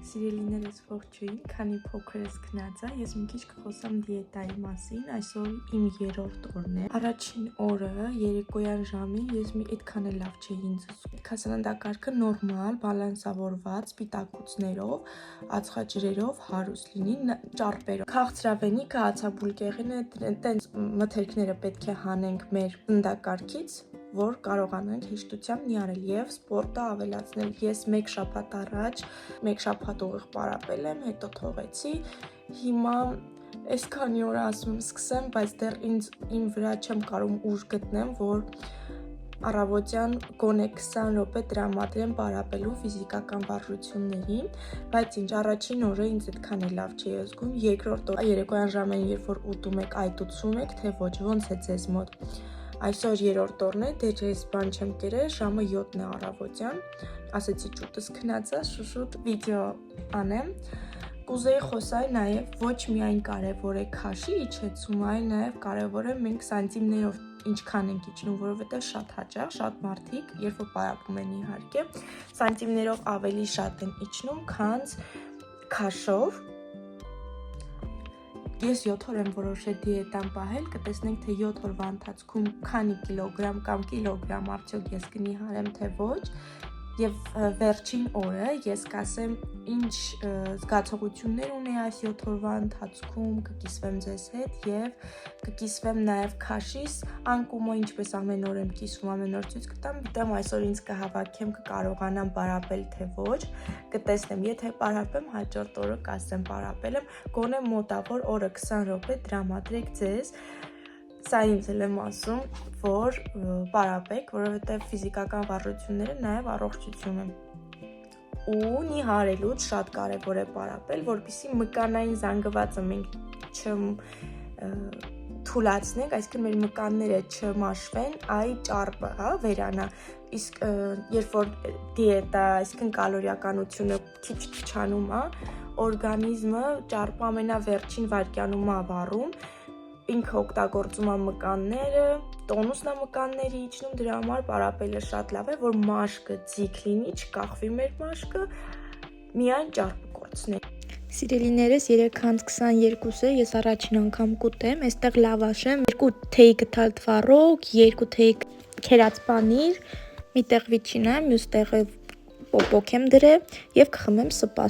Սիրելիներս ողջույն, քանի փոքր ես քնած է, ես մի քիչ կխոսամ դիետայի մասին, այսօր իմ 3-րդ օրն է։ Առաջին օրը երեկոյան ժամին ես մի այդքան էլ լավ չէի ինձ զգում։ Քասանադակարգը նորմալ, բալանսավորված, սպիտակուցներով, ածխաջրերով հարուստ լինի, ճարպերով։ Քաղցրավենիքը, ացաբուլկեղինը, տենց մթերքները պետք է հանենք մեր ծննդակարգից, որ կարողանանք հեշտությամբ նյարել եւ սպորտը ավելացնել։ Ես 1 շաբաթ առաջ 1 շաբաթ ուղիղ պարապել եմ, հետո թողեցի։ Հիմա այսքանի օր ասում եմ սկսեմ, բայց դեռ իմ վրա չեմ կարող ուժ գտնեմ, որ առավոտյան գոնե 20 րոպե տրամադրեմ պարապելու ֆիզիկական վարժություններին, բայց ինչ առաջին օրը ինձ այդքան էլ լավ չի զգում, երկրորդ օրը երեկոյան ժամին, երբ որ ուտում եք, այդ ուտում եք, թե ոչ, ոնց է ձեզ մոտ։ Այսօր 3-րդ օրն է, դեռ ես բան չեմ կերել, ժամը 7-ն է առավոտյան, ասեցի ճուտս քնած է, շուշուտ վիդեո անեմ, կուզեի խոսալ նաև ոչ միայն կարևոր է քաշի իջեցումը, այլ նաև կարևոր է մենք սանտիմներով ինչքան ենք իջնում, որովհետև շատ հաճախ, շատ մարդիկ, երբ որ պարապում են իհարկե, սանտիմներով ավելի շատ են իջնում, քան քաշով։ Ես 7 օր եմ որոշել դիետան պահել, կտեսնենք թե 7 օրվա ընթացքում քանի կիլոգրամ կամ կիլոգրամ արդյոք ես կնիհարեմ թե ոչ, եւ վերջին օրը ես կասեմ ինչ զգացողություններ ունեի այս 7 օրվա ընթացքում, կկիսվեմ ձեզ հետ եւ կկիսվեմ նաեւ քաշիս անկումո ինչպես ամեն օր եմ կիսվում, ամեն օր ցույց կտամ, գիտեմ այսօր ինձ կհավաքեմ, կկարողանամ պարապել թե ոչ, կտեսնեմ, եթե պարապեմ հաջորդ օրը կասեմ պարապել եմ, գոնե մոտավոր օրը 20 րոպե տրամադրեք ձեզ։ Սա ինձ էլ եմ ասում, որ պարապեք, որովհետև ֆիզիկական վարժությունները նաև առողջություն են։ Ու նիհարելուց շատ կարևոր է պարապել, որպեսզի մկանային զանգվածը մենք չթուլացնենք, այսինքն մեր մկանները չմաշվեն, այ ճարպը, վերանա։ Իսկ երբ որ դիետա, այսինքն կալորիականությունը քիչ չանում է, օրգանիզմը ճարպը ամենավերջին վայրկյանում է վառում, ինքը օգտագործում է մկանները, տոնուսն է մկանների իջնում, դրա համար պարապելը շատ լավ է, որ մաշկը ձիգ լինի, չկախվի մեր մաշկը, միայն ճարպը կորցնենք։ Սիրելիներս 3:22 է, ես առաջին անգամ կուտեմ, այստեղ լավաշ եմ, 2 թեյ գտալ թվարոք, 2 թեյ քերած պանիր, մի տեղ վիչինա, մյուս տեղը պոպոկ եմ դրել եւ կխմեմ սպաս։